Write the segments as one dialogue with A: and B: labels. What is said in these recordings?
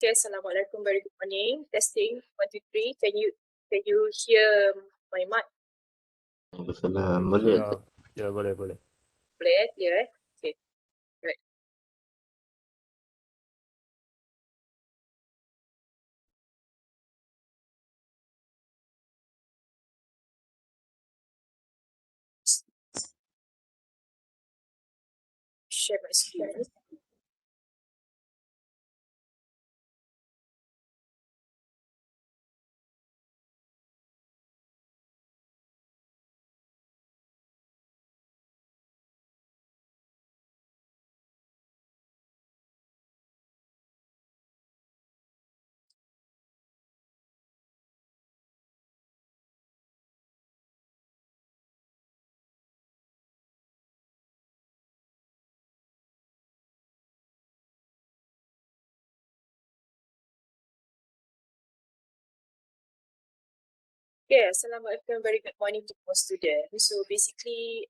A: Okay, Assalamualaikum, very good morning. Testing 1, 2, 3. Can you hear my mic?
B: Waalaikumsalam. Boleh.
C: Ya, boleh.
A: Boleh, clear? Okay, right. Share my screen. Okay, Assalamualaikum, very good morning to all students. So basically,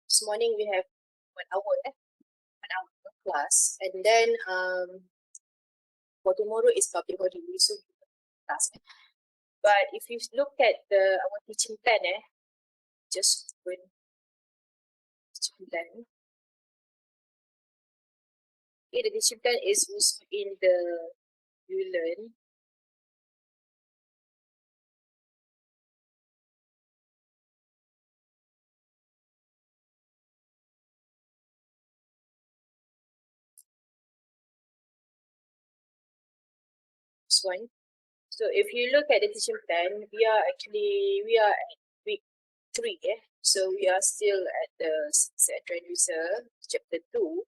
A: this morning we have 1 hour, 1 hour of class, and then for tomorrow is public holiday, so class. But if you look at our teaching plan, just open teaching plan. Okay, the teaching plan is also in the ULearn. This one. So if you look at the teaching plan, we are at week 3, so we are still at the signal user chapter 2,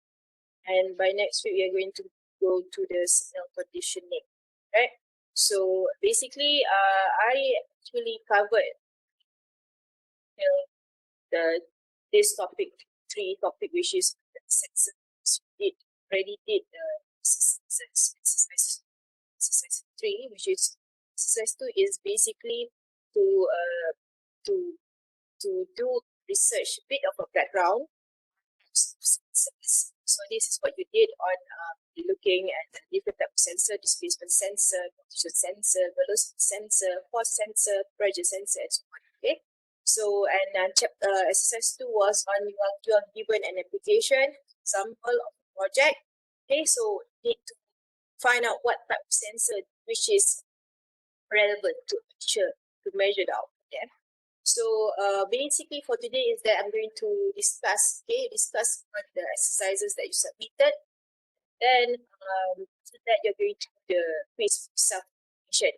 A: and by next week we are going to go to the signal conditioning, right? So basically, I actually covered this topic 3 topic, which is sensor. It already did the exercise 3, which is exercise 2 is basically to do research, a bit of a background. So this is what you did on looking at the different types of sensor: displacement sensor, position sensor, velocity sensor, force sensor, pressure sensor, and so on. Okay. So and exercise 2 was on you are given an application sample of the project. Okay, so you need to find out what type of sensor which is relevant to measure it out. Okay. So basically for today is that I'm going to discuss what the exercises that you submitted. Then after that you're going to do the quiz self-evaluation.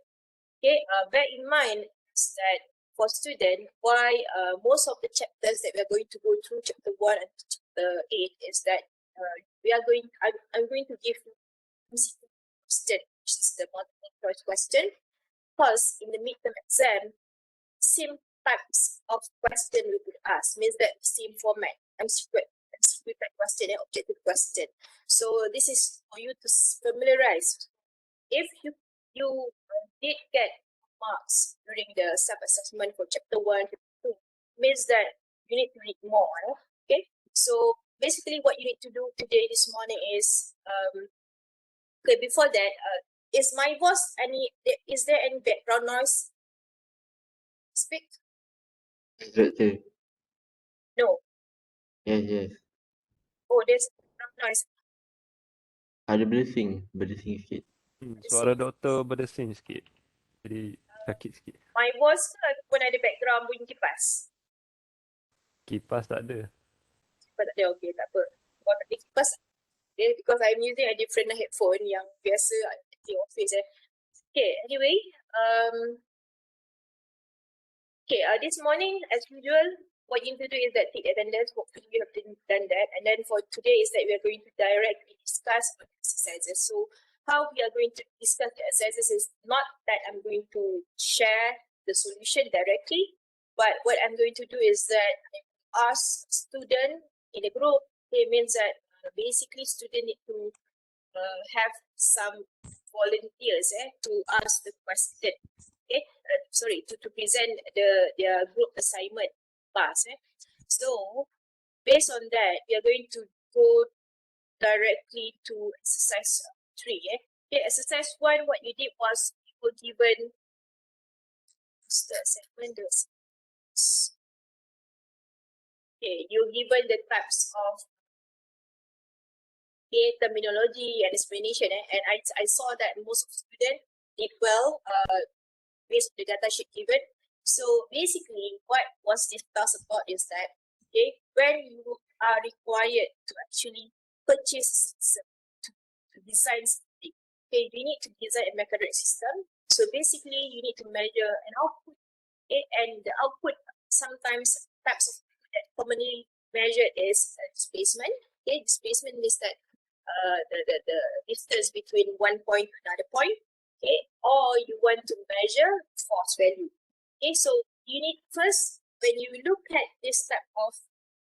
A: Okay, bear in mind is that for student, why most of the chapters that we are going to go through, chapter 1 and chapter 8, is that I'm going to give you question, which is the multiple choice question, because in the midterm exam, same types of question we could ask, means that same format, MCQ type question and objective question. So this is for you to familiarize. If you did get marks during the self-assessment for chapter 1, chapter 2, means that you need to read more. Okay, so basically what you need to do today, this morning is okay. Before that, is my voice is there any background noise? Speak.
B: Instructor.
A: No.
B: Yes.
A: Oh, there's background noise.
B: Ada berdesing sikit.
C: Suara doktor berdesing sikit. Jadi sakit sikit.
A: My voice pun ada background bunyi kipas.
C: Kipas tak ada.
A: Kipas tak ada, okay, tak apa. Kalau tak ada kipas, okay, because I'm using a different headphone yang biasa di office. Okay, anyway, this morning as usual, what you need to do is that take attendance. Hopefully you have done that. And then for today is that we are going to directly discuss the exercises. So how we are going to discuss the exercises is not that I'm going to share the solution directly, but what I'm going to do is that I ask student in a group. It means that basically student need to have some volunteers to ask the question. Okay, to present their group assignment class. So based on that, we are going to go directly to exercise 3. Okay, exercise 1, what you did was you were given the segment. Okay, you're given the types of terminology and explanation, and I saw that most of the students did well based on the data sheet given. So basically, what was discussed about is that when you are required to actually purchase to design something, you need to design a mechanistic system. So basically, you need to measure an output, and the output sometimes types of output that commonly measured is displacement. Displacement means that the distance between one point to another point, or you want to measure force value. So you need first, when you look at this type of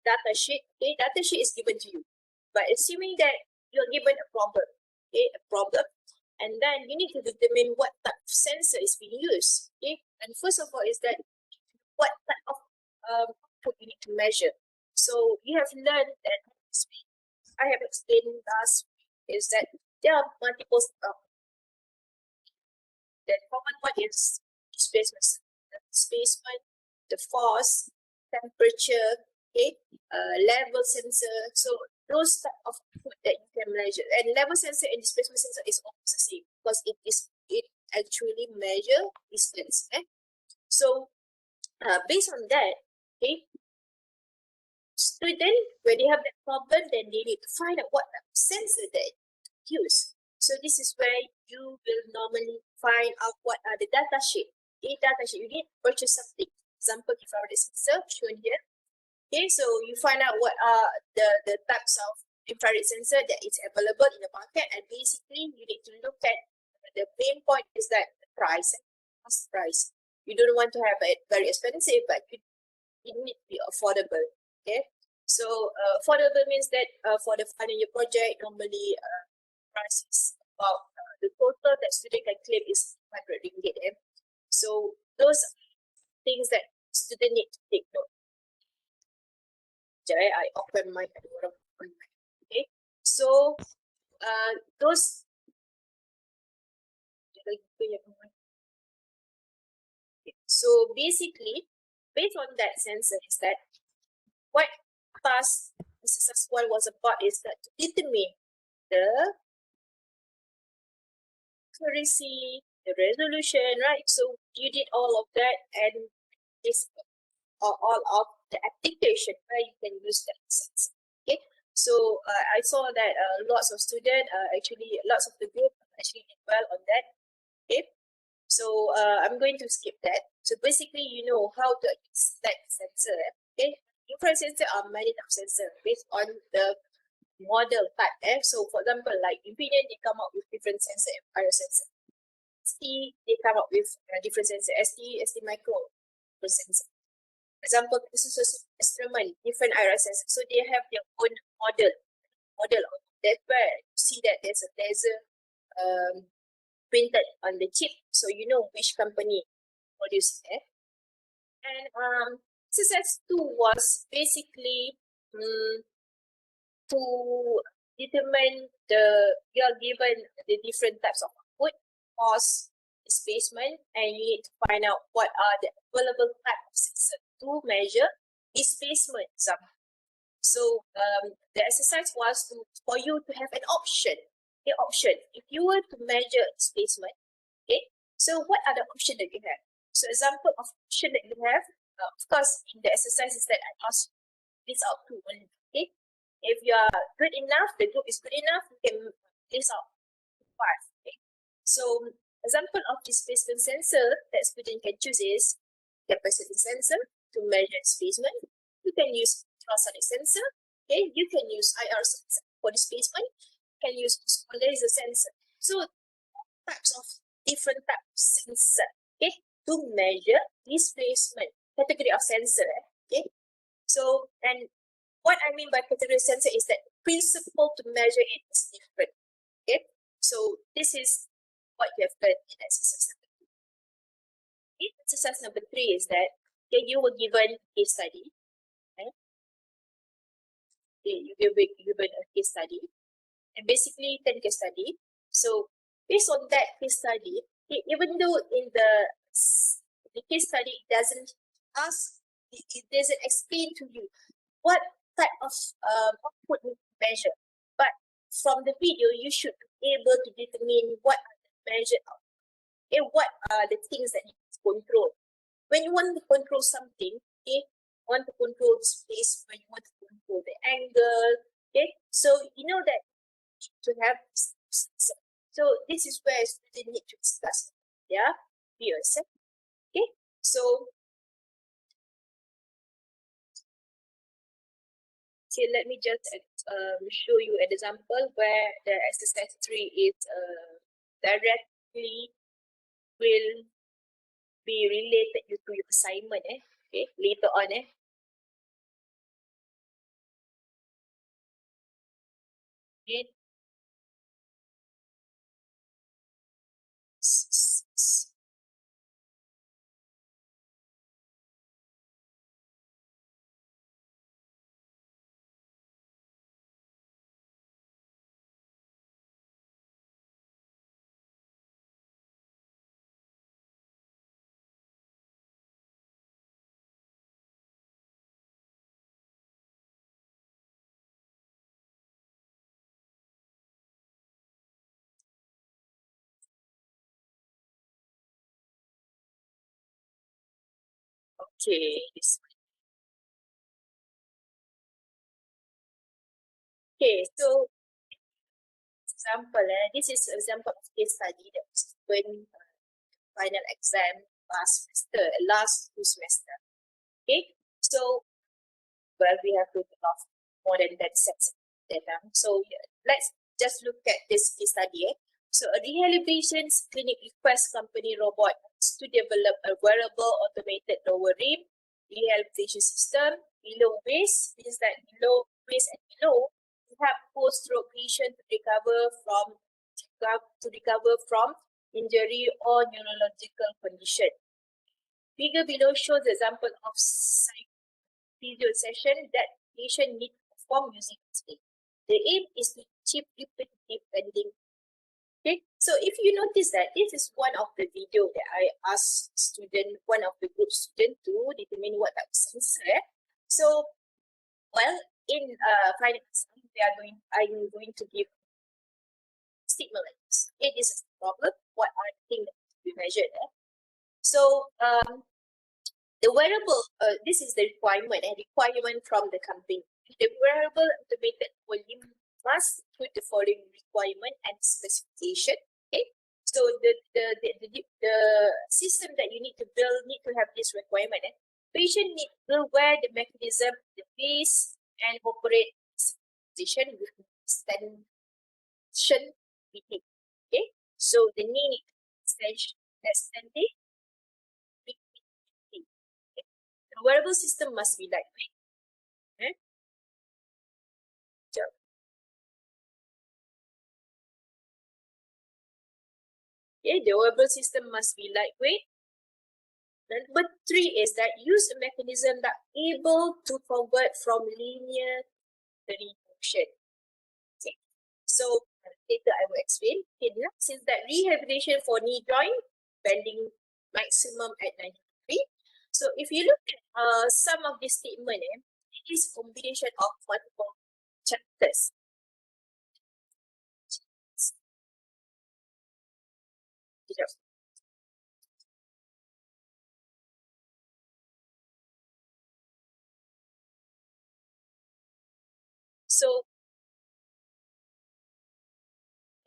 A: data sheet, data sheet is given to you, but assuming that you're given a problem, and then you need to determine what type of sensor is being used. And first of all is that what type of output you need to measure. So you have learned that I have explained last week is that there are multiple the common one is displacement, the force, temperature, level sensor. So those type of output that you can measure. And level sensor and displacement sensor is almost the same because it actually measure distance. So based on that, student, when they have that problem, then they need to find out what type of sensor they use. So this is where you will normally find out what are the data sheet. Data sheet, you need to purchase something. Example, infrared sensor shown here. So you find out what are the types of infrared sensor that is available in the market, and basically you need to look at the main point is that the price. Price. You don't want to have it very expensive, but it need to be affordable. So affordable means that for the final year project, normally price is about the total that student can claim is 100 ringgit. So those things that student need to take note. I open my so those so basically based on that sensor is that what task exercise 1 was about is that to determine the accuracy, the resolution, right? So you did all of that, and this are all of the application where you can use that sensor. So I saw that lots of students, actually lots of the group actually did well on that. So I'm going to skip that. So basically, you know how to use that sensor. Infrared sensor are many types of sensor based on the model type. So for example, like Infineon, they come up with different sensor, IR sensor. ST, they come up with different sensor. ST micro, different sensor. Example, this is instrument, different IR sensor. So they have their own model. That's where you see that there's a laser printed on the chip, so you know which company produced it. And exercise 2 was basically to determine you're given the different types of output, force, displacement, and you need to find out what are the available types of sensor to measure displacement. So the exercise was for you to have an option. If you were to measure displacement, so what are the options that you have? So example of option that you have, of course, in the exercises that I asked list out two only. If you are good enough, the group is good enough, you can list out 5. So example of displacement sensor that student can choose is capacity sensor to measure displacement. You can use ultrasonic sensor. You can use IR sensor for displacement. You can use laser sensor. So different types of sensor, to measure displacement. Category of sensor. So, and what I mean by category of sensor is that the principle to measure it is different. So this is what you have learned in exercise number 2. Exercise number 3 is that you were given a study. You were given a case study, and basically 10 case study. So based on that case study, even though in the case study it doesn't ask, it doesn't explain to you what type of output you measure, but from the video you should be able to determine what are the measured output and what are the things that you control. When you want to control something, okay, you want to control the space, when you want to control the angle, okay, so you know that to have this sensor. So this is where students need to discuss their peers. Okay, so let me just show you an example where the exercise 3 is directly will be related to your assignment. Okay, later on. Okay. Okay, this one. Okay, so example, this is example of case study that was given final exam last semester, last 2 semester. Okay, so well, we have to off more than 10 sets of data. So let's just look at this case study. So a rehabilitation clinic requests company robot to develop a wearable automated lower limb rehabilitation system. Below waist means that below waist and below to help post-stroke patient to recover from injury or neurological condition. Figure below shows the example of physio session that patient need to perform using display. The aim is to achieve repetitive bending. Okay, so if you notice that this is one of the video that I asked one of the group student to determine what type of sensor. So, well, in final exam, I'm going to give stimulants. Okay, this is the problem. What are the things that to be measured? So, the wearable, this is the requirement from the company. The wearable automated volume must include the following requirement and specification. Okay, so the system that you need to build need to have this requirement. Patient will wear the mechanism, the base, and operate position with extension beating. Okay, so the knee extended. The wearable system must be lightweight. Okay, the wearable system must be lightweight. Number 3 is that use a mechanism that able to convert from linear to motion. Okay, so later I will explain. Okay, next is that rehabilitation for knee joint bending maximum at 90 degrees. So if you look at some of this statement, it is combination of multiple chapters. So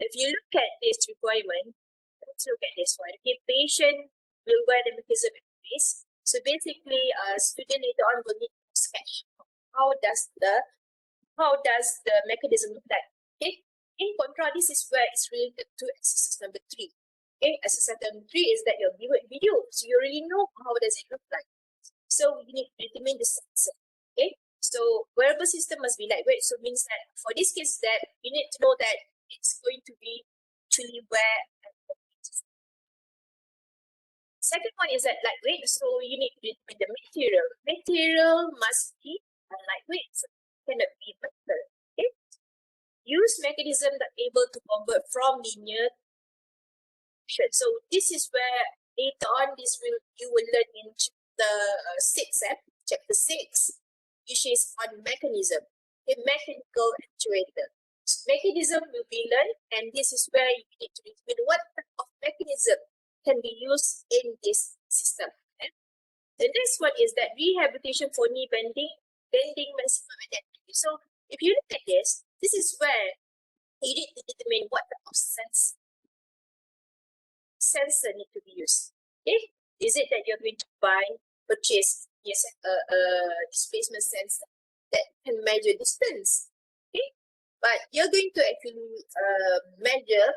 A: if you look at this requirement, let's look at this one. Okay, patient will wear the mechanism in place. So basically, student later on will need to sketch how does the mechanism look like. Okay, in contrast, this is where it's related to exercise number 3. Okay, exercise number 3 is that you're given video, so you already know how does it look like. So you need to determine the sensor. Okay, so wearable system must be lightweight. So means that for this case that you need to know that it's going to be actually wear and second one is that lightweight, so you need to determine the material. Material must be lightweight, so it cannot be metal. Okay, use mechanism that able to convert from linear motion. So this is where later on you will learn in chapter 6, which is on mechanism, a mechanical actuator. So mechanism will be learned, and this is where you need to determine what type of mechanism can be used in this system. Okay? The next one is that rehabilitation for knee bending maximum adaptability. So if you look at this, this is where you need to determine what type of sensor need to be used. Okay? Is it that you're going to purchase a displacement sensor that can measure distance? Okay? But you're going to actually measure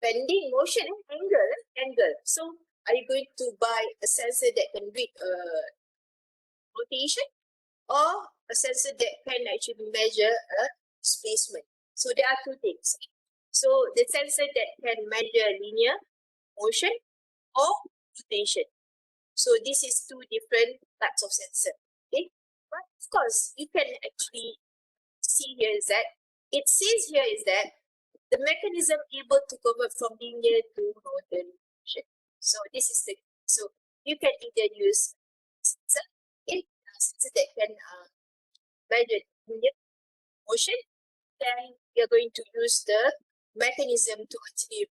A: bending, motion, and angle. So are you going to buy a sensor that can read rotation, or a sensor that can actually measure a displacement? So there are two things. So the sensor that can measure linear motion or rotation. So this is two different types of sensor. Okay, but of course you can actually see here is that it says here is that the mechanism able to convert from linear to rotary motion. So this is so you can either use sensor, sensor that can measure linear motion, then you're going to use the mechanism to actually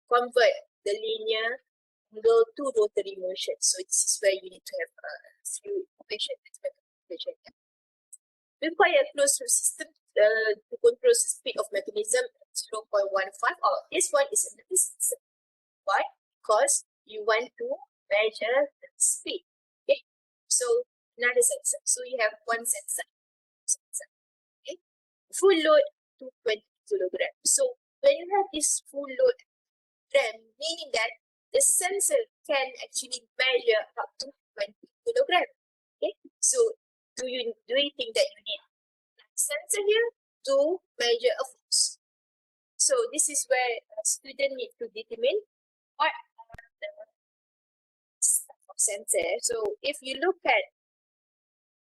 A: convert the linear angle to rotary motion. So this is where you need to have a few equations. Require a closed loop system to control the speed of mechanism 0.15. This one is another sensor. Why? Because you want to measure the speed. Okay, so another sensor. So you have one sensor. Okay, full load to 20 kilogram. So when you have this full load gram, meaning that the sensor can actually measure up to 20 kilogram. Okay, so do you think that you need a sensor here to measure a force? So this is where a student needs to determine what are the type of sensor. So if you look at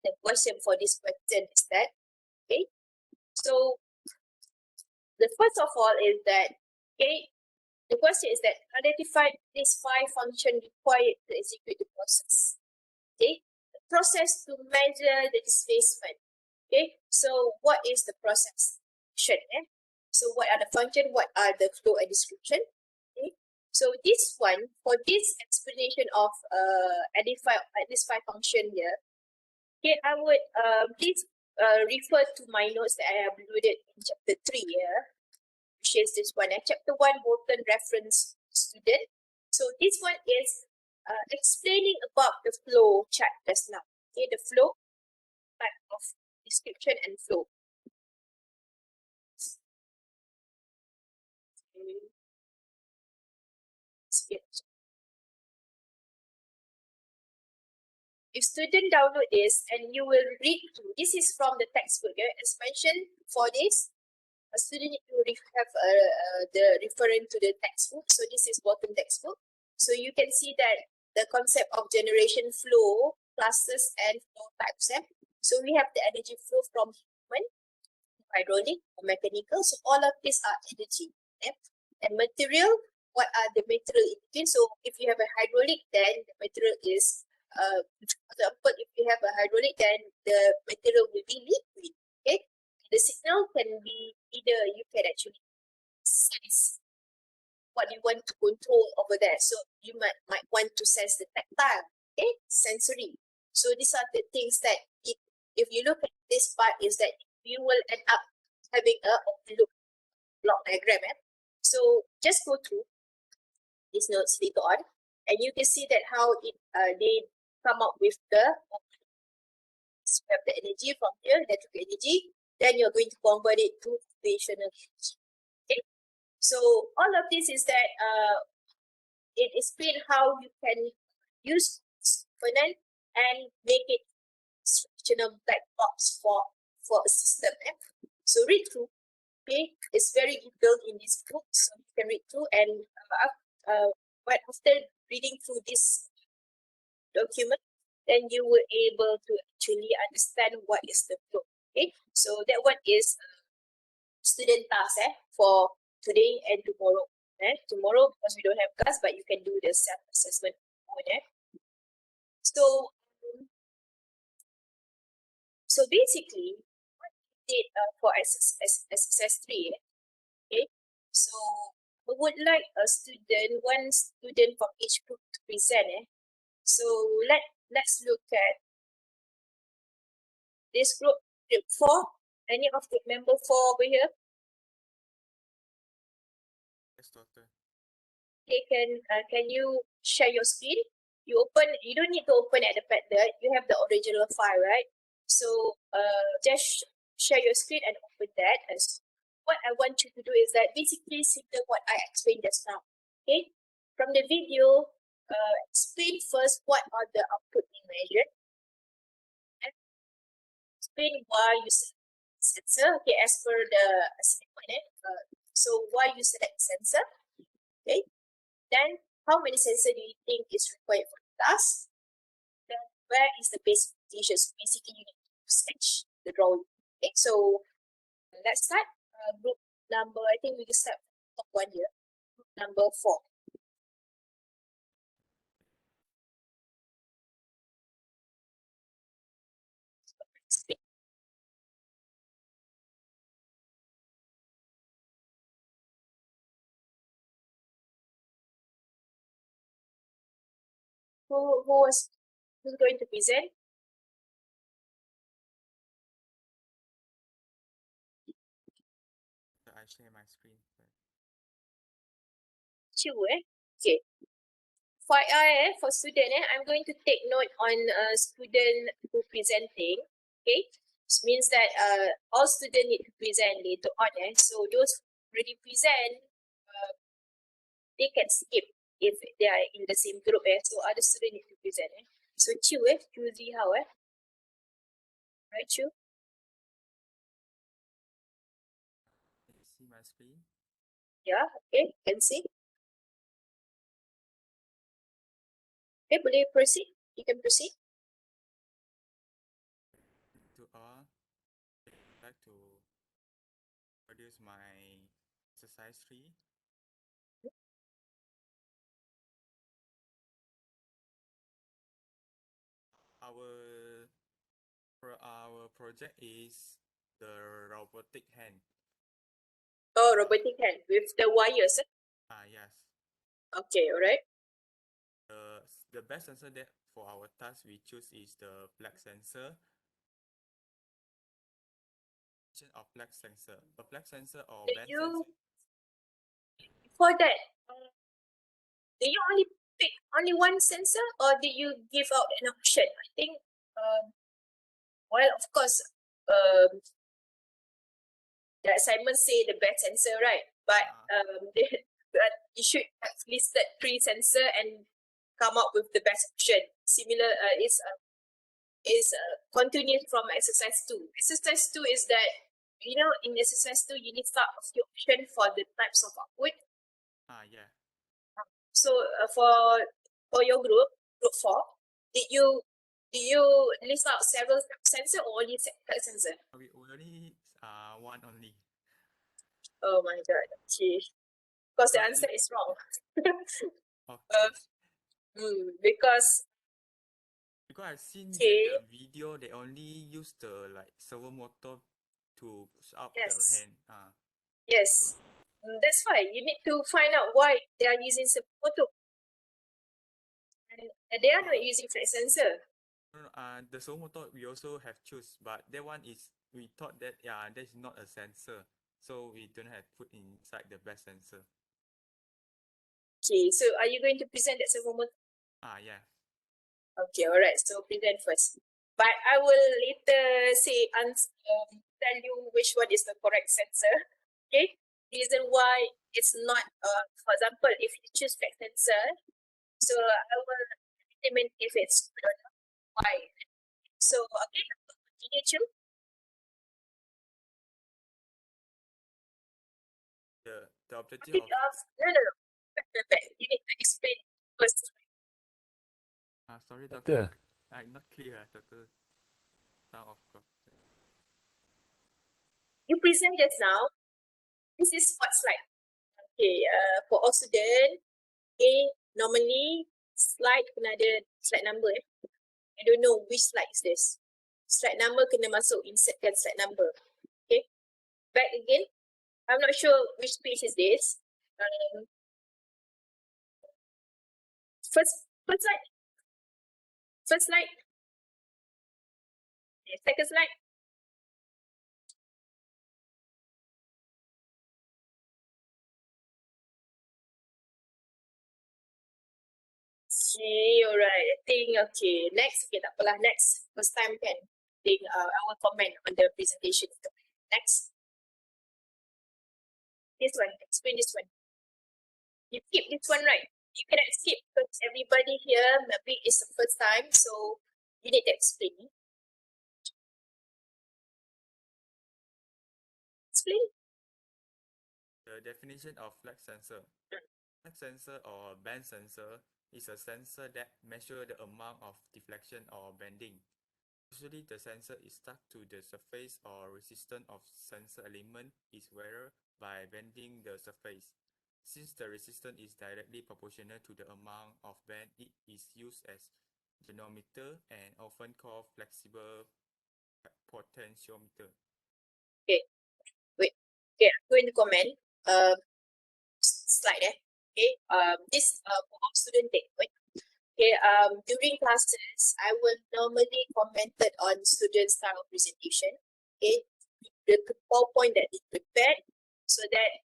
A: the question for this question is that, okay, so the first of all is that, okay, the question is that identify these 5 functions required to execute the process. Okay, the process to measure the displacement. Okay, so what is the process? So what are the function? What are the flow and description? Okay, so this one, for this explanation of identify this 5 function here, okay, I would please refer to my notes that I uploaded in chapter 3 here, which is this one. Chapter 1, Bolton reference student. So this one is explaining about the flow chart just now. Okay, the flow type of description and flow. If student download this and you will read through, this is from the textbook. As mentioned, for this, a student need to have the referring to the textbook. So this is Bolton textbook. So you can see that the concept of generation flow, classes, and flow types. So we have the energy flow from human, hydraulic, or mechanical. So all of these are energy. And material, what are the material in between? So if you have a hydraulic, then the material is, for example, if you have a hydraulic, then the material will be liquid. Okay, the signal can be either you can actually sense what you want to control over there. So you might want to sense the tactile, okay, sensory. So these are the things that if you look at this part is that you will end up having a open loop block diagram. So just go through these notes later on, and you can see that how it they come up with the so we have the energy from here, electrical energy, then you're going to convert it to rotational energy. Okay, so all of this is that it explains how you can use component and make it instructional black box for a system. So read through. Okay, it's very detailed in this book, so you can read through, and but after reading through this document, then you will able to actually understand what is the flow. Okay, so that one is student task for today and tomorrow. tomorrow because we don't have class, but you can do the self-assessment on it. So, so basically, what we did for exercise 3, okay? So, I would like one student from each group to present. So, let's look at this group 4. Any of the member 4 over here?
D: Yes, doctor.
A: Okay, can you share your screen? You don't need to open at the Padlet. You have the original file, right? So just share your screen and open that. As what I want you to do is that basically similar what I explained just now. Okay, from the video, explain first what are the output being measured. And explain why you select sensor. Okay, as per the assignment. So why you select sensor? Okay. Then, how many sensors do you think is required for the task? Then, where is the basic features? Basically, you need to sketch the drawing. Okay, so let's start. Group number, I think we can start top 1 here. Group number 4. Who's going to present?
D: I share my screen.
A: Chu, Okay. For for student, I'm going to take note on student who presenting. Okay, this means that all students need to present later on. So those already present, they can skip if they are in the same group. So other students need to present. So Chu, Chu how? Right, Chu?
D: Can you see my screen?
A: Yeah. Okay. Can see. Okay. Boleh proceed. You can proceed.
D: I'd like to produce my exercise 3. Our project is the robotic hand.
A: Oh, robotic hand with the wires.
D: Yes.
A: Okay. All right.
D: The best sensor that for our task we choose is the black sensor. Of black sensor, a black sensor or
A: Did
D: band
A: you
D: sensor.
A: for that? Do you only pick only one sensor, or did you give out an option? I think. Well, of course, the assignment say the best sensor, right? But but you should have listed 3 sensor and come up with the best option. Similar is continued from exercise 2. Exercise 2 is that in exercise 2 you need start a few option for the types of output.
D: Yeah.
A: So for your group 4, did you list out several sensor or only sensor?
D: We only one only.
A: Oh my god. Okay. Because the answer is wrong.
D: Okay.
A: Because
D: I've seen
A: okay,
D: the video, they only use the servo motor to push up the
A: yes,
D: hand.
A: yes, that's why you need to find out why they are using photo, and they are not using flex sensor.
D: No, the servo motor we also have choose, but that one is we thought that that is not a sensor, so we don't have put inside the best sensor.
A: Okay, so are you going to present that servo motor?
D: Yeah.
A: Okay, all right. So present first, but I will later say tell you which one is the correct sensor. Okay, reason why it's not. For example, if you choose flex sensor, so I will determine if it's good or not. Why? So okay, continue to.
D: The objective
A: Topic
D: of
A: no. You need to explain first.
D: sorry, doctor. I'm not clear, doctor. Of course.
A: You present just now. This is what slide? Okay, for all student, okay, normally slide kena ada slide number. I don't know which slide is this. Slide number kena masuk, insertkan slide number. Okay, back again. I'm not sure which page is this. First slide. First slide. Okay, second slide. Okay, alright. I think, okay, next. Okay, tak apalah. Next. First time kan. I think I will comment on the presentation. Next. This one. Explain this one. You skip this one, right? You cannot skip because everybody here maybe it's the first time. So, you need to explain. Explain.
D: The definition of flex sensor. Flex sensor or bend sensor is a sensor that measures the amount of deflection or bending. Usually, the sensor is stuck to the surface or resistance of sensor element is varied by bending the surface. Since the resistance is directly proportional to the amount of bend, it is used as genometer and often called flexible potentiometer.
A: Okay, wait. Okay, I'm going to comment. Slide. Okay. This for all student take. Wait. Okay. During classes, I will normally commented on student style presentation. Okay. The PowerPoint that is prepared, so that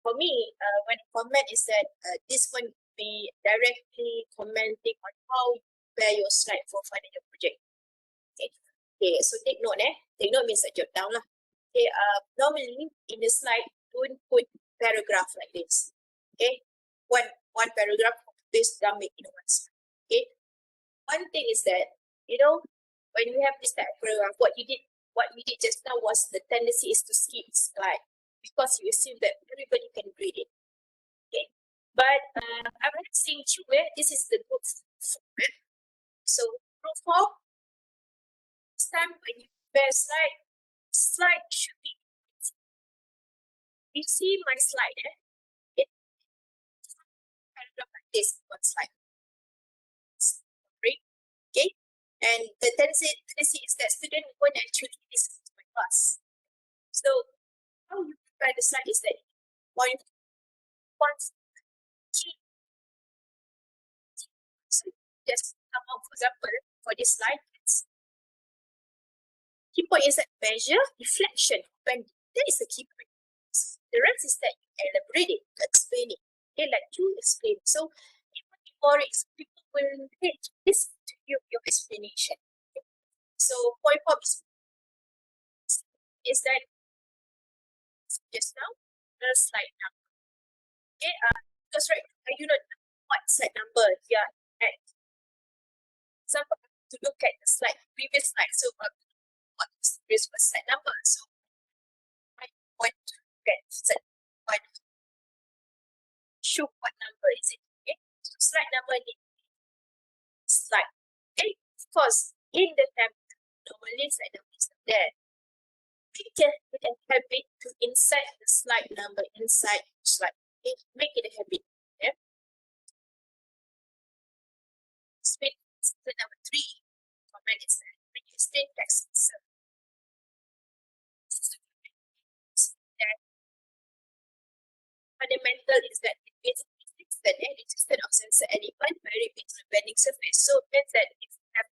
A: for me, when I comment is that this one be directly commenting on how you prepare your slide for final year project. Okay. Okay. So take note. Take note means jot down lah. Okay. Normally in the slide, don't put paragraph like this. Okay. One paragraph this down make in one slide. Okay. One thing is that, when you have this type of paragraph, what you did just now was the tendency is to skip slide because you assume that everybody can read it. Okay. But I'm not saying where this is the group format. So group form, this time when you prepare slide should be. You see my slide, paragraph like this, one slide. Right? Okay? And the tendency is that student won't actually listen to my class. So how you prepare the slide is that point key. So just come out, for example, for this slide, key point is that measure deflection bending. That is the key point. The rest is that you elaborate it, explain it. Okay, like you explain. So even before people will listen to your explanation. Okay. So point form is that just now the slide number. Okay, because right, I do not know what slide number you are at. So to look at the previous slide. So what is the previous slide number? So I want to get slide one. Show what number is it? Okay, so slide number need slide. Okay, of course, in the template, normally slide number is not there. We can have it to insert the slide number inside slide. Okay, make it a habit. Yeah. Slide number 3. Comment is that when you explain text sensor. Fundamental is that it basically fixes the resistance of sensor element very based on bending surface. So it means that if you have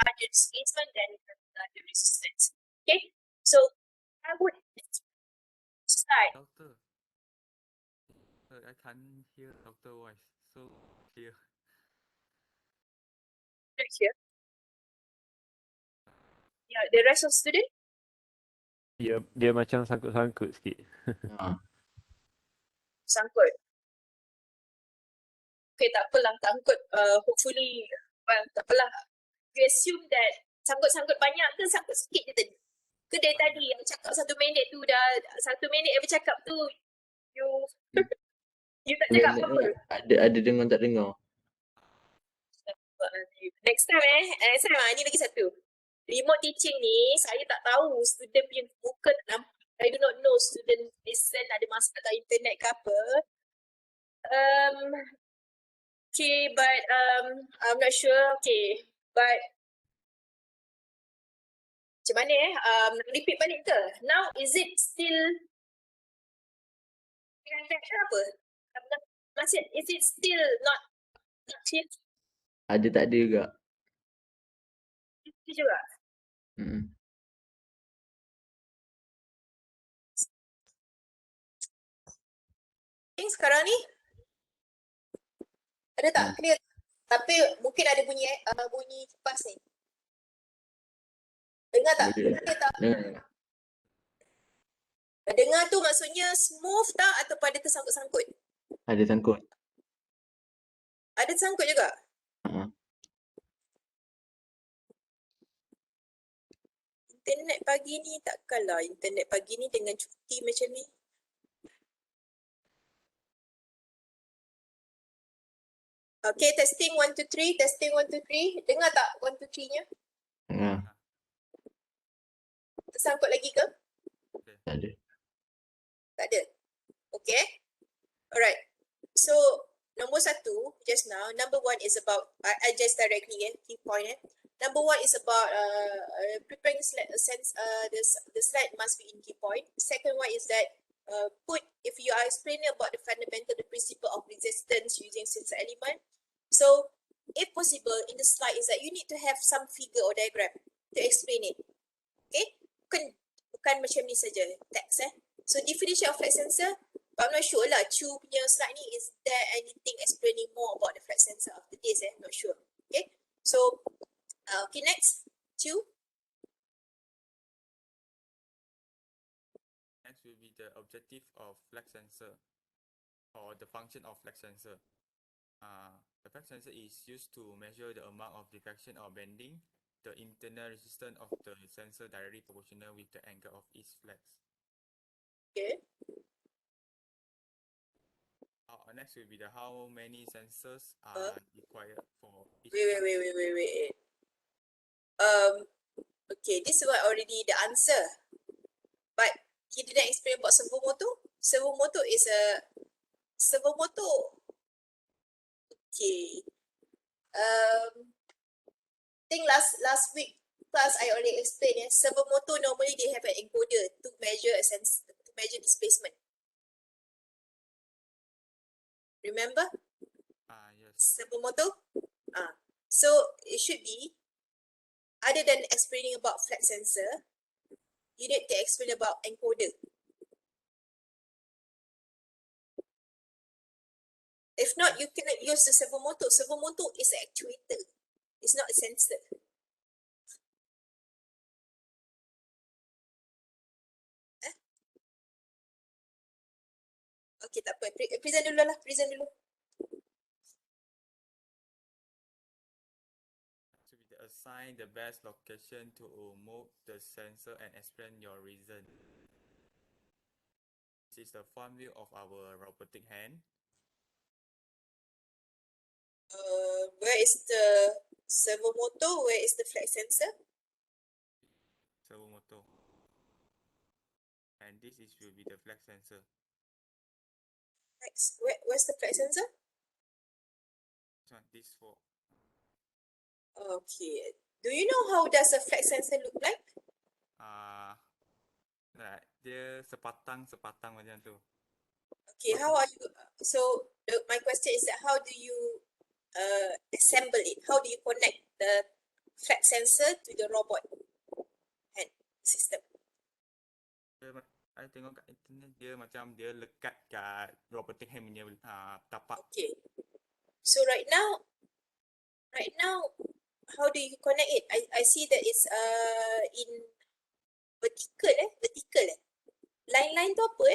A: larger displacement, then you have larger resistance. Okay, so I would slide.
D: Doctor, I can't hear doctor voice. So clear.
A: Right here. Yeah, the rest of student.
C: Dia macam sangkut-sangkut sikit.
A: Sangkut. Okay, tak apalah, sangkut. Hopefully, tak apalah. We assume that sangkut-sangkut banyak ke sangkut sikit je tadi? Ke dari tadi yang cakap 1 minit tu dah 1 minit yang bercakap tu you you tak cakap apa-apa?
B: Ada dengar tak dengar.
A: Next time ni lagi satu. Remote teaching ni saya tak tahu student punya muka tak nampak. I do not know student listen ada masalah tak internet ke apa. Okay, but I'm not sure. Okay, but macam mana repeat balik ke? Now is it still apa? Masih is it still not clear
B: Ada tak ada juga.
A: juga?
B: Mm.
A: Sekarang ni ada tak
B: Ah.
A: clear? Tapi mungkin ada bunyi bunyi kipas ni. Dengar tak?
B: Boleh.
A: Clear tak?
B: Dengar.
A: Dengar tu maksudnya smooth tak atau pada tersangkut-sangkut?
B: Ada sangkut.
A: Ada tersangkut juga?
B: Ha.
A: Internet pagi ni takkanlah internet pagi ni dengan cuti macam ni. Okay, testing 1, 2, 3, testing 1, 2, 3. Dengar tak 1, 2, 3 nya?
B: Dengar.
A: Tersangkut lagi ke?
B: Tak ada.
A: Tak ada. Okay. Alright. So, nombor 1, just now, number 1 is about, I just directly, key point. Number 1 is about preparing the slide must be in key point. Second one is that if you are explaining about the fundamental, the principle of resistance using sensor element. So, if possible, in the slide is that you need to have some figure or diagram to explain it. Okay? Bukan macam ni saja text So, definition of flex sensor, but I'm not sure lah. Chu punya slide ni, is there anything explaining more about the flex sensor after this? Not sure. Okay? So, okay, next. Chu.
D: Next will be the objective of flex sensor or the function of flex sensor. The flex sensor is used to measure the amount of deflection or bending. The internal resistance of the sensor directly proportional with the angle of its flex.
A: Okay.
D: Next will be the how many sensors are required for each.
A: Wait. Okay, this is already the answer. But he didn't explain about servo motor. Servo motor is a servo motor. Okay. I think last week class I already explained. Servo motor normally they have an encoder to measure displacement. Remember?
D: Yes.
A: Servo motor? So it should be, other than explaining about flex sensor, you need to explain about encoder. If not, you cannot use the servo motor. Servo motor is an actuator. It's not a sensor. Okay, tak apa. Present dulu lah. Present dulu.
D: To be assign the best location to move the sensor and explain your reason. This is the front view of our robotic hand.
A: Where is the servo motor? Where is the flex sensor?
D: Servo motor. And this will be the flex sensor.
A: Where's the flex sensor?
D: This for.
A: Okay. Do you know how does a flex sensor look like?
D: Dia sepatang macam tu.
A: Okay, how are you? So my question is that how do you assemble it? How do you connect the flex sensor to the robot hand system?
D: I tengok kat internet dia lekat kat robotic hand punya tapak.
A: Okay. So right now, how do you connect it? I see that it's in vertical. Line tu apa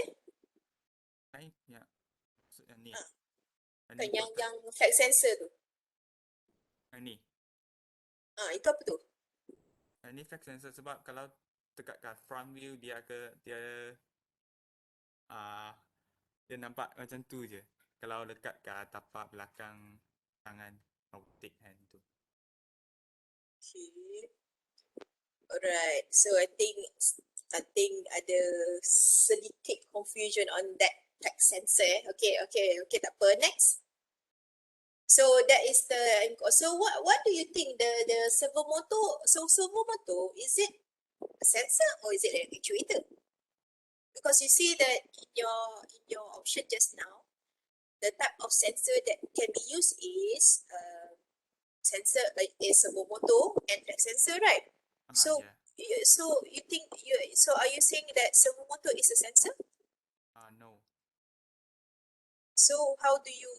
D: Line ya. Ni.
A: Yang flex sensor tu.
D: Ni.
A: Itu apa tu?
D: Ni flex sensor sebab kalau dekat kat front view dia nampak macam tu je. Kalau dekat kat tapak belakang tangan robotic hand tu.
A: Okay. Alright. So I think I think ada sedikit confusion on that flex sensor. Okay, tak apa. Next. So that is the, so what do you think the servo motor, so servo motor, is it a sensor or is it an actuator? Because you see that in your option just now, the type of sensor that can be used is sensor, like a servo motor and flex sensor, right? So
D: Yeah.
A: so you think so are you saying that servo motor is a sensor?
D: No.
A: So how do you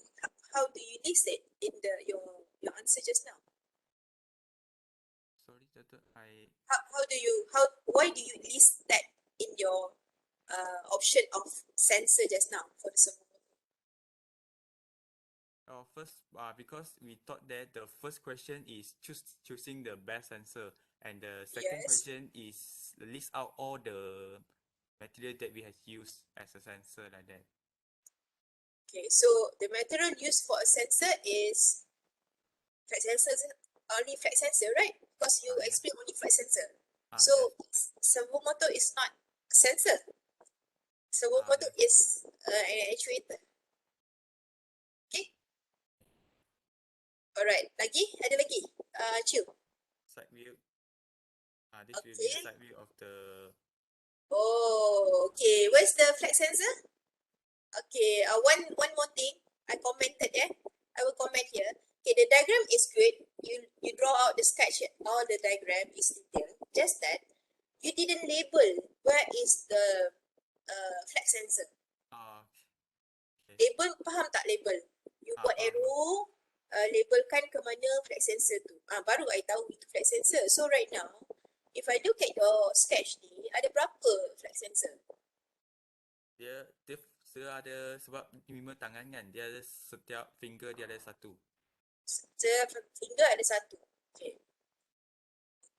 A: list it in your answer just now?
D: Sorry, Doctor.
A: How do you why do you list that in your option of sensor just now for the servo motor?
D: First, because we thought that the first question is choosing the best sensor, and the second
A: Yes.
D: question is list out all the material that we have used as a sensor like that.
A: Okay, so the material used for a sensor is flex sensor, only flex sensor, right? Because you
D: Yes.
A: explain only flex sensor.
D: Yes.
A: So servo motor is not a sensor. Servo motor
D: Yes.
A: is an actuator. Okay. Alright. Lagi? Ada lagi? Chiu.
D: Side view. This will be the
A: Okay.
D: side view of the.
A: Oh, okay. Where's the flex sensor? Okay. One more thing. I commented there. I will comment here. Okay, the diagram is good. You draw out the sketch. All the diagram is detailed. Just that you didn't label where is the flex sensor.
D: Okay.
A: Label, faham tak label? You buat
D: Faham.
A: arrow, labelkan ke mana flex sensor tu. Baru I tahu itu flex sensor. So right now, if I look at your sketch ni, ada berapa flex sensor?
D: Dia ada sebab lima tangan kan. Dia ada setiap finger dia ada satu.
A: Setiap finger ada satu. Okay.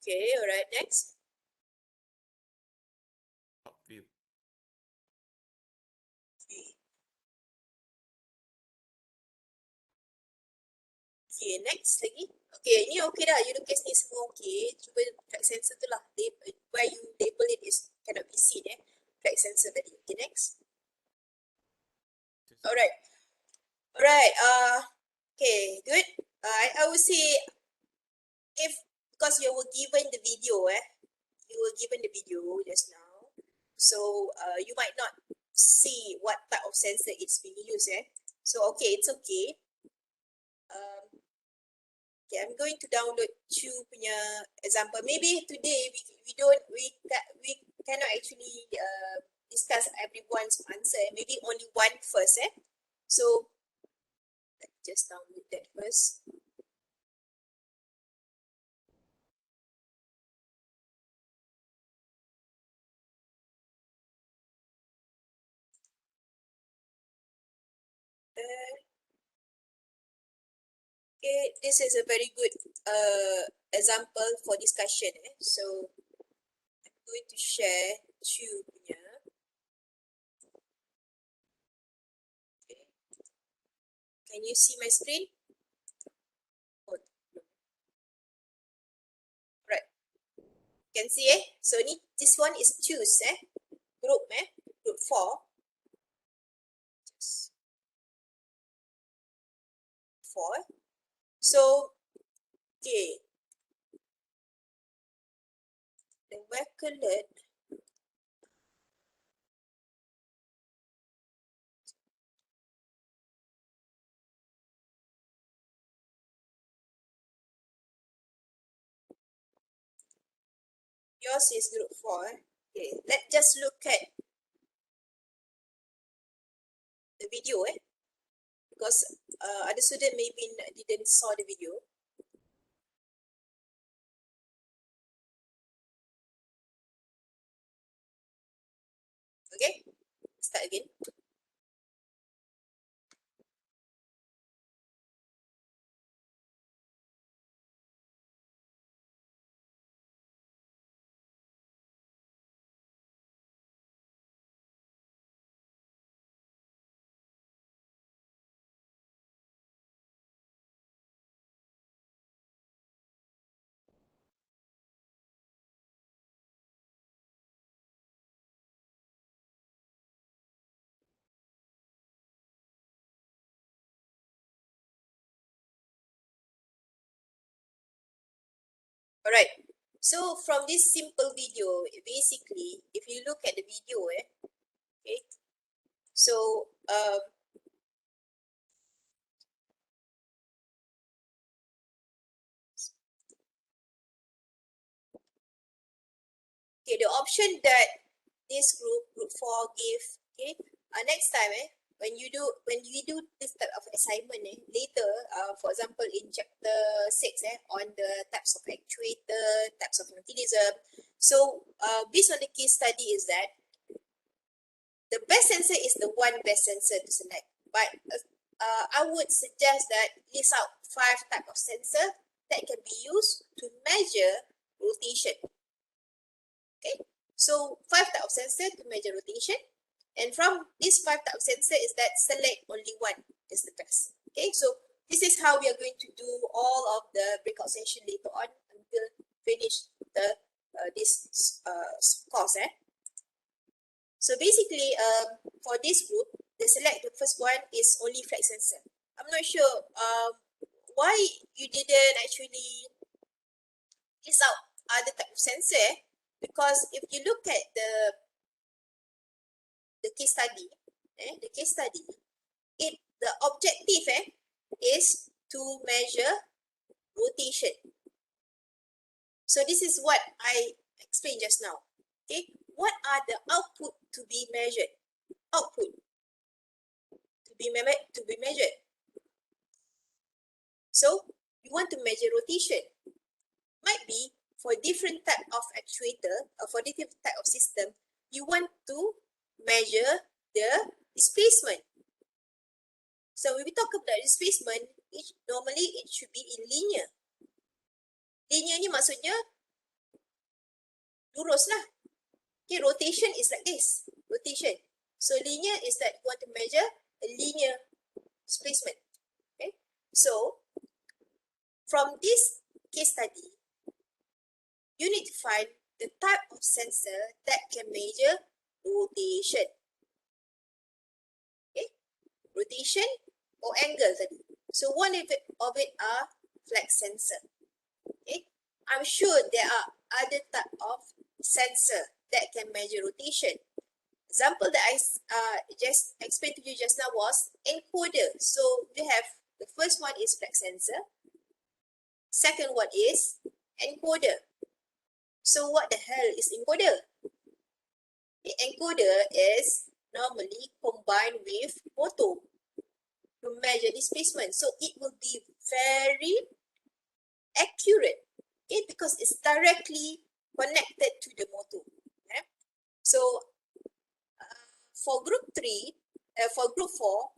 A: Okay, alright. Next.
D: Top view.
A: Okay. Okay, next lagi. Okay, ni okay dah. You lukis ni semua okay. Cuba flex sensor tu lah. Where you label it is cannot be seen flex sensor tadi. Okay, next. Alright. Alright. Okay, good. I would say if because you were given the video, you were given the video just now, so you might not see what type of sensor it's being used, So okay, it's okay. Okay, I'm going to download Chu punya example. Maybe today we cannot actually discuss everyone's answer. Maybe only one first, So let's just download that first. Okay, this is a very good example for discussion. So I'm going to share Chu punya. Okay. Can you see my screen? Oh, no. Right. Can see So this one is choose group group 4. Just 4. So okay. The vacillate yours is group 4. Okay, let's just look at the video because other student maybe didn't saw the video. Okay, start again. Alright. So from this simple video, basically, if you look at the video, okay, so okay, the option that this group 4 give, okay, next time, when you do this type of assignment, later, for example, in chapter 6, on the types of actuator, types of mechanism. So based on the case study is that the best sensor is the one best sensor to select, but I would suggest that list out 5 type of sensor that can be used to measure rotation. Okay, so 5 type of sensor to measure rotation, and from these 5 type of sensor is that select only one is the best. Okay, so this is how we are going to do all of the breakout session later on until finish the this course. So basically, for this group, the first one is only flex sensor. I'm not sure why you didn't actually list out other type of sensor, because if you look at the case study, the objective is to measure rotation. So this is what I explained just now. Okay, what are the output to be measured? Output to be measured. So you want to measure rotation. Might be for different type of actuator or for different type of system, you want to measure the displacement. So when we talk about displacement, normally it should be in linear. Linear ni maksudnya lurus lah. Okay, rotation is like this. Rotation. So linear is that you want to measure a linear displacement. Okay. So from this case study, you need to find the type of sensor that can measure rotation. Okay, rotation or angle tadi. So one of it are flex sensor. Okay, I'm sure there are other type of sensor that can measure rotation. Example that I just explained to you just now was encoder. So we have the first one is flex sensor. Second one is encoder. So what the hell is encoder? The encoder is normally combined with motor to measure displacement. So it will be very accurate, okay, because it's directly connected to the motor. Okay? So for group 3, for group 4,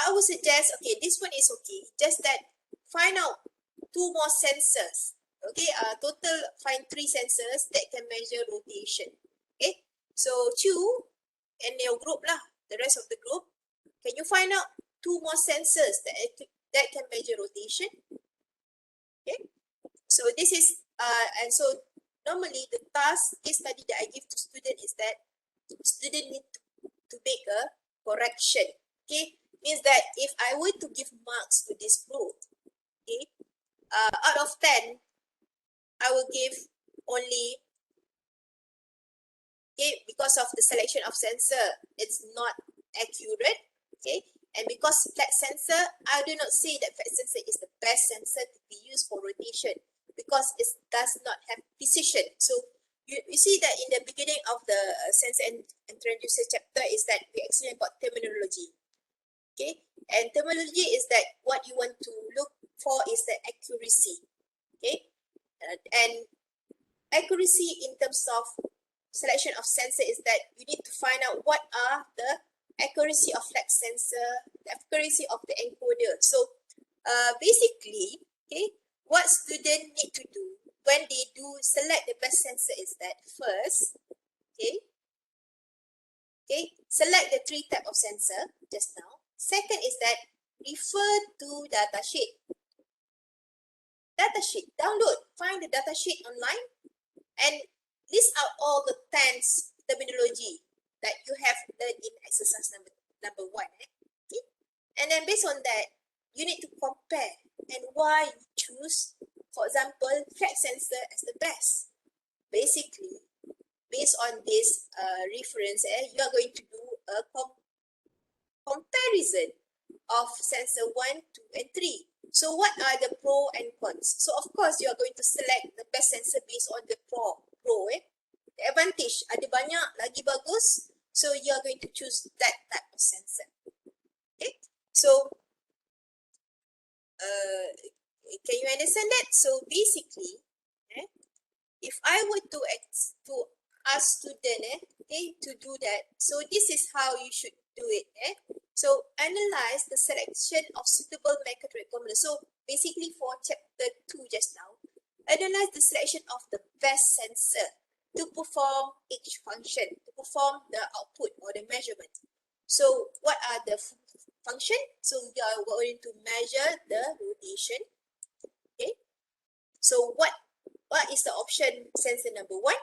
A: I would suggest, okay, this one is okay, just that find out 2 more sensors. Okay, total find 3 sensors that can measure rotation. Okay, so Chu and your group lah, the rest of the group, can you find out 2 more sensors that can measure rotation? Okay, so this is and so normally the task case study that I give to student is that student need to make a correction. Okay, means that if I were to give marks to this group, okay, out of 10, I will give only, okay, because of the selection of sensor, it's not accurate, okay, and because flex sensor, I do not say that flex sensor is the best sensor to be used for rotation because it does not have precision. So you see that in the beginning of the sensor and transducer chapter is that we explain about terminology, okay, and terminology is that what you want to look for is the accuracy, okay, and accuracy in terms of selection of sensor is that you need to find out what are the accuracy of flex sensor, the accuracy of the encoder. So basically, okay, what students need to do when they do select the best sensor is that first, okay, select the 3 type of sensor just now. Second is that refer to data sheet. Download, find the data sheet online and list out all the 10 terminology that you have learned in exercise number 1. Okay? And then based on that, you need to compare and why you choose for example, flex sensor as the best. Basically, based on this reference, you are going to do a comparison of sensor 1, 2, and 3. So what are the pro and cons? So of course, you are going to select the best sensor based on the pro. The advantage, ada banyak lagi bagus. So you are going to choose that type of sensor. Okay. So, can you understand that? So basically, if I were to ask student to do that, so this is how you should do it. So analyze the selection of suitable mechatronic components. So basically for chapter 2 just now, analyze the selection of the best sensor to perform each function, to perform the output or the measurement. So what are the function? So we are going to measure the rotation. Okay. So what is the option sensor number 1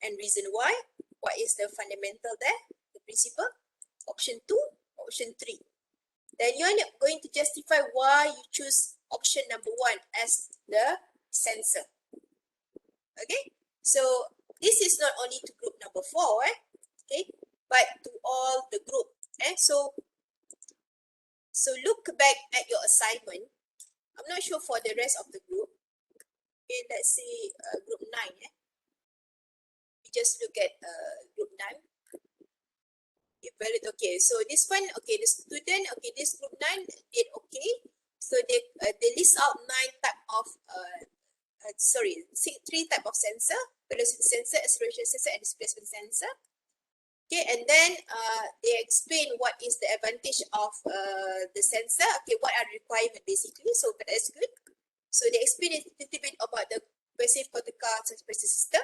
A: and reason why? What is the fundamental there, the principle? Option 2, option 3. Then you are going to justify why you choose option number 1 as the sensor. Okay, so this is not only to group number 4, okay, but to all the group. So look back at your assignment. I'm not sure for the rest of the group. Okay, let's say group 9. We just look at group 9. Okay, so this one, okay, the student, okay, this group 9 did okay. So they list out 9 type of three type of sensor: velocity sensor, acceleration sensor, and displacement sensor. Okay, and then they explain what is the advantage of the sensor. Okay, what are the requirements basically. So that's good. So they explain a little bit about the passive cortical transpressive system.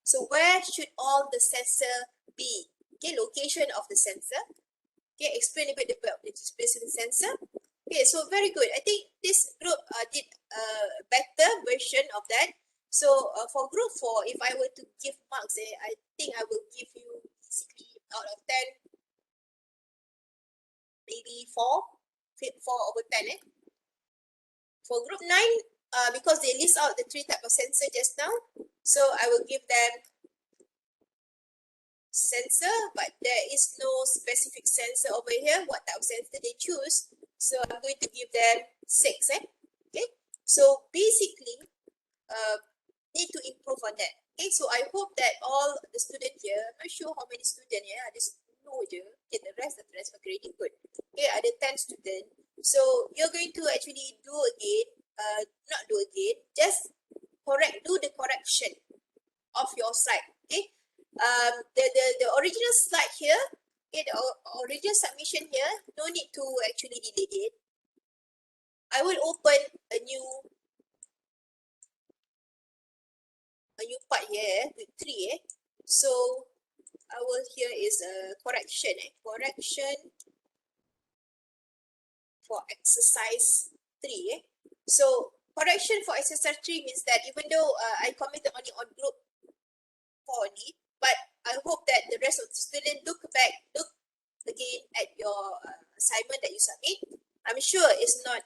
A: So where should all the sensor be? Okay, location of the sensor. Okay, explain a bit about the displacement sensor. Okay, so very good. I think this group did a better version of that. So for group 4, if I were to give marks, I think I will give you basically out of 10, maybe 4 over 10. For group 9, because they list out the 3 type of sensor just now, so I will give them sensor, but there is no specific sensor over here, what type of sensor they choose. So I'm going to give them 6. Okay, so basically need to improve on that. Okay, so I hope that all the students here, I'm not sure how many students here, I just know je. Okay, the rest for grading good. Okay, ada 10 students. So you're going to actually do again, not do again, just do the correction of your slide. Okay, the original slide here, okay, the original submission here, no need to actually delete it. I will open a new part here with 3. So our here is a correction. Correction for exercise 3. So correction for exercise 3 means that even though I commented only on group 4 only, but I hope that the rest of the students look again at your assignment that you submit. I'm sure it's not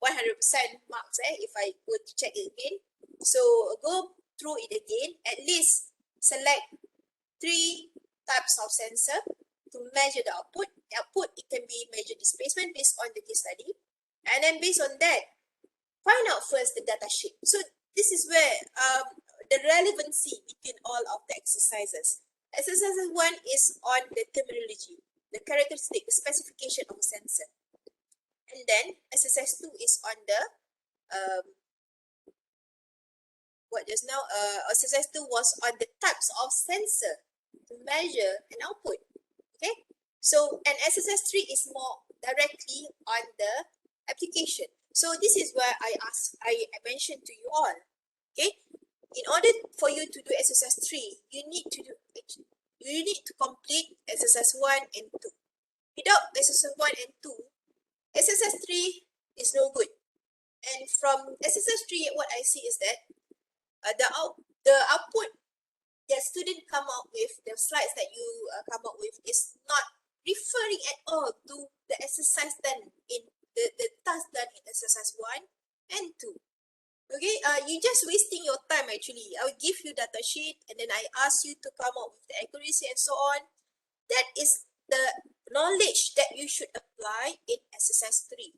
A: 100% marks if I were to check it again. So go through it again. At least select 3 types of sensor to measure the output. The output, it can be measure displacement based on the case study. And then based on that, find out first the data sheet. So this is where the relevancy between all of the exercises. Exercise 1 is on the terminology, the characteristic, the specification of a sensor. And then exercise 2 is on the exercise 2 was on the types of sensor to measure an output. Okay, so and exercise 3 is more directly on the application. So this is where I mentioned to you all. Okay, in order for you to do exercise 3, you need to complete exercise 1 and 2. Without exercise 1 and 2, exercise 3 is no good. And from exercise 3, what I see is that the output that student come out with, the slides that you come up with, is not referring at all to the exercise done in the task done in exercise 1 and 2. Okay, you just wasting your time actually. I will give you data sheet and then I ask you to come up with the accuracy and so on. That is the knowledge that you should apply in exercise 3.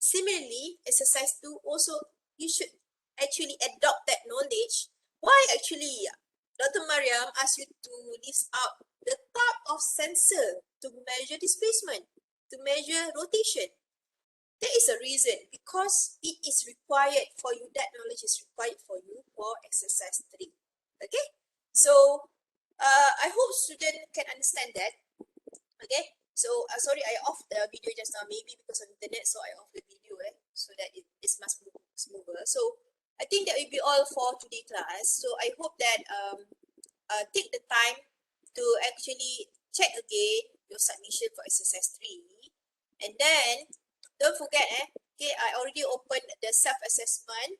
A: Similarly, exercise 2 also, you should actually adopt that knowledge. Why actually Dr. Mariam asked you to list out the type of sensor to measure displacement, to measure rotation? There is a reason, because it is required for you, that knowledge is required for you for exercise 3. Okay, so I hope student can understand that. Okay, so sorry, I off the video just now, maybe because of internet, so I off the video so that it is much smoother. So I think that will be all for today class. So I hope that take the time to actually check again your submission for exercise 3, and then don't forget okay, I already opened the self-assessment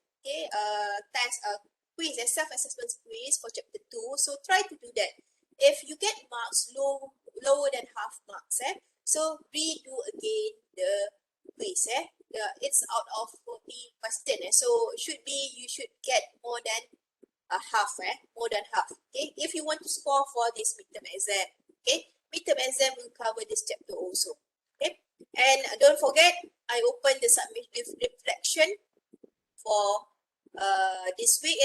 A: test quiz and self-assessment quiz for chapter 2, so try to do that. If you get marks lower than half marks so redo again the quiz it's out of 40 questions so you should get more than half more than half. Okay, if you want to score for this midterm exam, okay, midterm exam will cover this chapter also. Okay, and don't forget, I open the submissive reflection for this week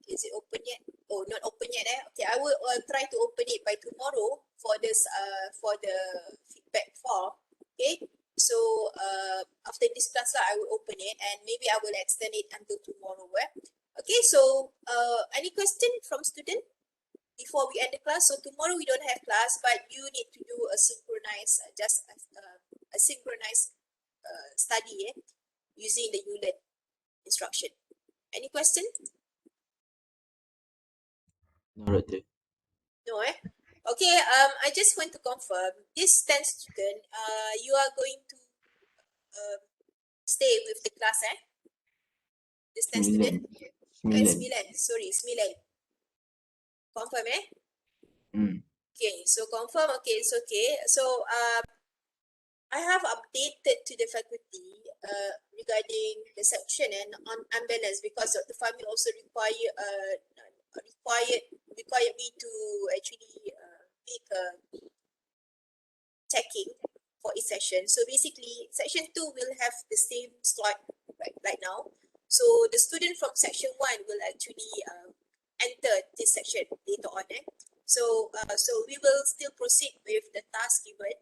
A: is it open yet? Oh, not open yet okay, I will try to open it by tomorrow for this for the feedback form. Okay, so after this class I will open it and maybe I will extend it until tomorrow. Okay, so any question from student before we end the class? So tomorrow we don't have class, but you need to do a synchronized a synchronized study using the ULED instruction. Any question?
B: No, Doctor.
A: No, okay, I just want to confirm this 10 student, you are going to stay with the class, this 10 student?
B: 9.
A: 9, sorry, 9. Confirm, Okay, so confirm, okay, it's okay. So, I have updated to the faculty regarding the section and on unbalanced because the family also required me to actually make a checking for each session. So basically, section 2 will have the same slot right now. So the student from section 1 will actually enter this section later on. So we will still proceed with the task given.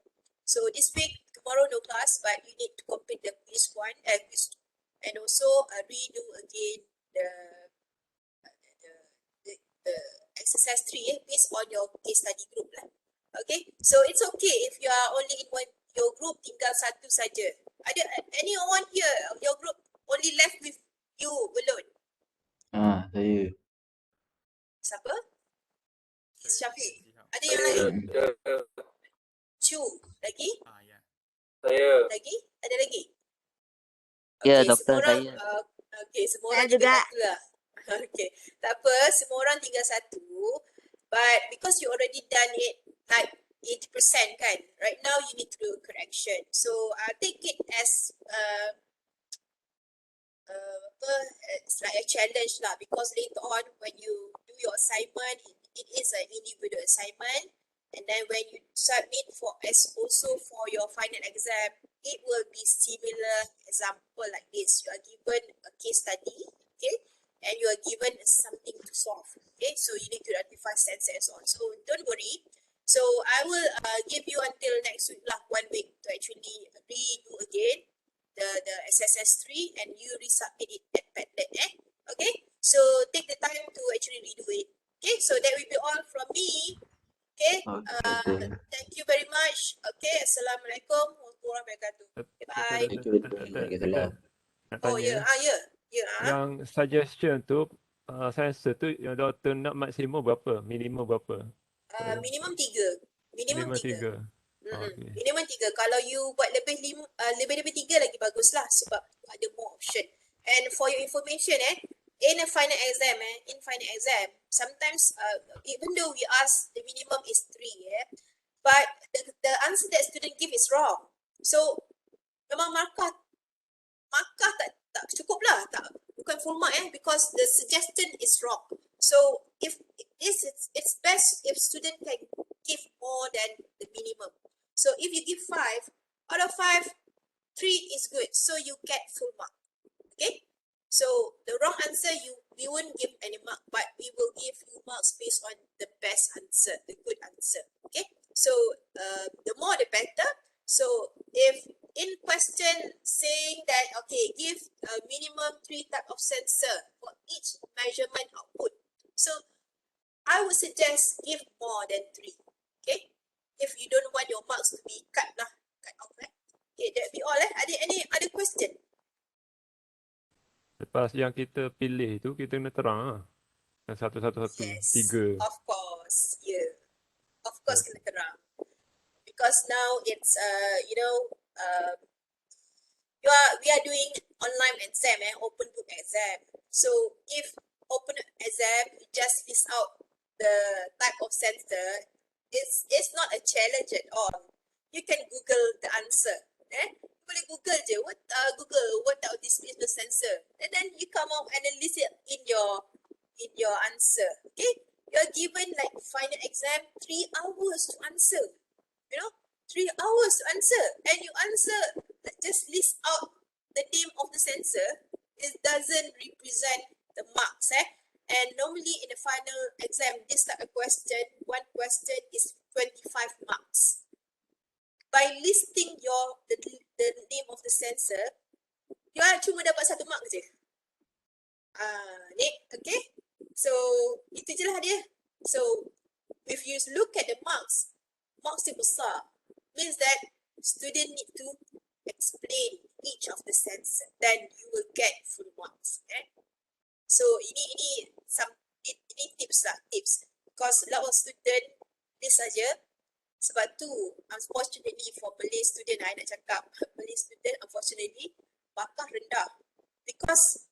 A: So this week, tomorrow no class, but you need to complete the quiz 1 quiz 2, and also redo again the exercise 3 based on your case study group lah. Okay, so it's okay if you are only in your group tinggal satu saja. Ada anyone here your group only left with you alone?
B: Saya.
A: Siapa? Syafiq.
D: Zihab.
A: Ada yang lain? Chu lagi?
D: Ya.
A: Lagi? Ada lagi?
E: Ya,
A: Okay,
E: doktor,
A: semua orang
E: saya.
A: okay, semua orang juga satu lah. Okay, tak apa, semua orang tinggal satu. But because you already done it like 80% kan, right now you need to do a correction. So take it as it's like a challenge lah, because later on when you do your assignment, it is an individual assignment, and then when you submit for as also for your final exam, it will be similar example like this. You are given a case study, okay, and you are given something to solve. Okay, so you need to identify sense and so on. So don't worry. So I will give you until next week lah, 1 week to actually redo again the SSS 3 and you resubmit it at Padlet. Okay, so take the time to actually redo it. Okay, so that will be all from me. Okay, thank you very much. Okay, Assalamualaikum warahmatullahi wabarakatuh. Bye.
B: Thank you, Doctor. Waalaikumsalam.
C: Nak
A: Oh
C: tanya,
A: ya.
C: yang suggestion tu, sensor tu yang doktor nak maksimum berapa? Minimum berapa?
A: Minimum 3. Minimum 3.
C: 3. Okay.
A: Minimum 3. Kalau you buat lebih 3 lagi bagus lah, sebab ada more option. And for your information in a final exam sometimes even though we ask the minimum is 3 but the answer that student give is wrong. So memang markah tak cukup lah, bukan full mark because the suggestion is wrong. So if it's best if student can give more than the minimum. So if you give 5 out of 5, 3 is good, so you get full mark. Okay, so the wrong answer we won't give any mark, but we will give you marks based on the best answer, the good answer. Okay, so the more the better. So if in question saying that, okay, give a minimum 3 type of sensor for each measurement output, so I would suggest give more than 3. Okay, if you don't want your marks to be cut off. Okay, that be all. Ada any other question?
C: Lepas yang kita pilih tu, kita kena terang lah. Yang satu-satu,
A: Yes,
C: 3.
A: of course. Yeah, of course kena terang. Because now it's we are doing online exam, open book exam. So if open exam, you just list out the type of sensor, it's not a challenge at all. You can Google the answer. Boleh Google je, Google what type of displacement sensor, and then you come out and then list it in your answer. Okay, you're given like final exam 3 hours to answer. 3 hours to answer, and you answer, just list out the name of the sensor. It doesn't represent the marks. And normally in the final exam, this type of question, one question is 25 marks. By listing the name of the sensor, you cuma dapat 1 mark je. Ni, okay? So, itu je lah dia. So, if you look at the marks dia besar. Means that student need to explain each of the sensor, then you will get full marks. So ini tips lah, because a lot of student this saja. Sebab tu unfortunately for Malay student, I nak cakap Malay student unfortunately markah rendah, because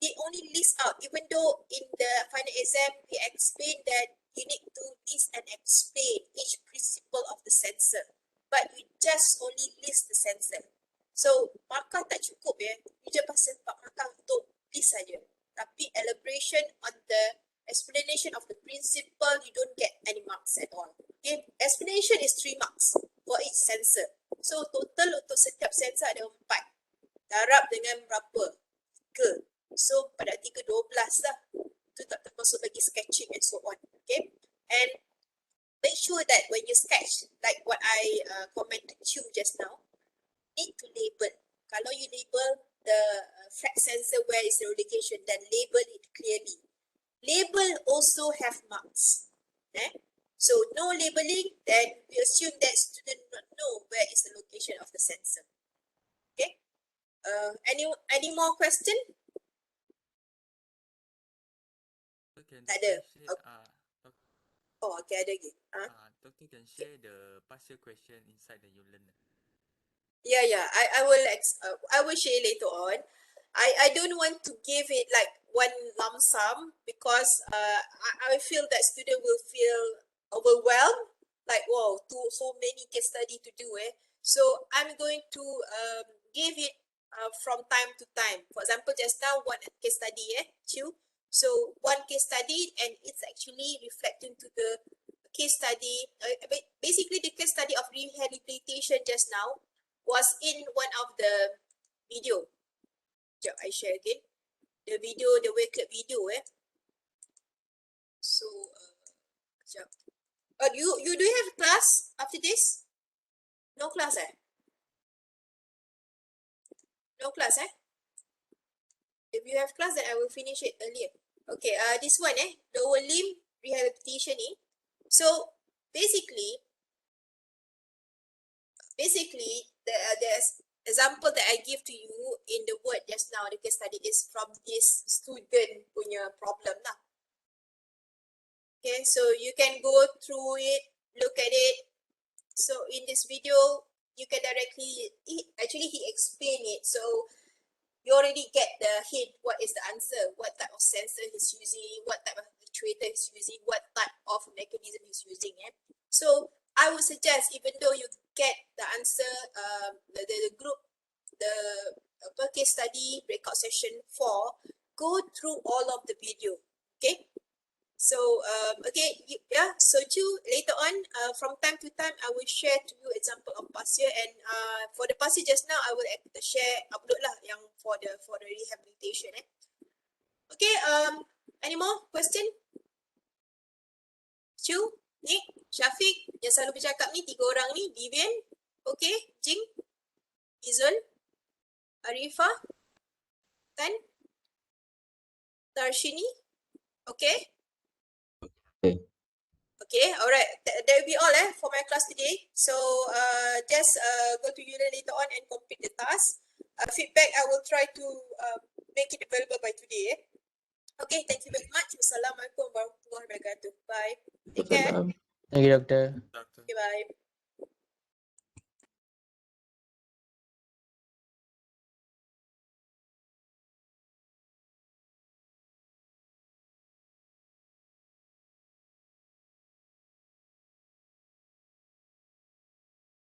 A: they only list out, even though in the final exam we explain that you need to list and explain each principle of the sensor, but you just only list the sensor. So markah tak cukup you just pasal markah untuk list saja. Tapi elaboration on the explanation of the principle, you don't get any marks at all. Okay, explanation is 3 marks for each sensor. So total untuk setiap sensor ada 4. Darab dengan berapa? 3. So pada 3, 12 lah. Itu tak termasuk lagi sketching and so on. Okay, and make sure that when you sketch, like what I commented to you just now, need to label. Kalau you label the flex sensor where is the location, then label it clearly. Label also have marks. So no labeling, then we assume that student not know where is the location of the sensor. Okay. Any more question? Tak ada. Oh, okay, ada lagi.
D: Doctor can share the partial question inside the you learn.
A: Yeah. I will share later on. I don't want to give it like one lump sum, because I feel that student will feel overwhelmed. Like, wow, so many case study to do. So I'm going to give it from time to time. For example, just now one case study, two. So one case study, and it's actually reflecting to the case study. Basically, the case study of rehabilitation just now was in one of the video. I share again the video, the wake up video. So, you do have class after this? No class, No class, If you have class, then I will finish it earlier. Okay, this one, lower limb rehabilitation. So basically, there's example that I give to you in the word just now, the case study is from this student punya problem lah. Okay, so you can go through it, look at it. So in this video, you can directly, he explained it. So you already get the hint, what is the answer, what type of sensor he's using, what type of actuator he's using, what type of mechanism he's using. So I would suggest, even though you get the answer, the group, the case study breakout session 4, go through all of the video. Okay. So so later on, from time to time, I will share to you example of past year, and for the past year just now, I will share upload lah yang for the rehabilitation. Okay. Any more question? Chu, Nick, Syafiq, yang selalu bercakap ni, 3 orang ni, Vivian, okay, Jing, Izul, Arifah, Tan, Tarshini, okay?
B: Okay.
A: Okay, alright. That will be all for my class today. So just go to Union later on and complete the task. Feedback, I will try to make it available by today. Okay, thank you very much. Assalamualaikum warahmatullahi wabarakatuh. Bye. Take care.
B: Salam.
E: Thank you, Doctor.
D: Doctor.
A: Okay, bye.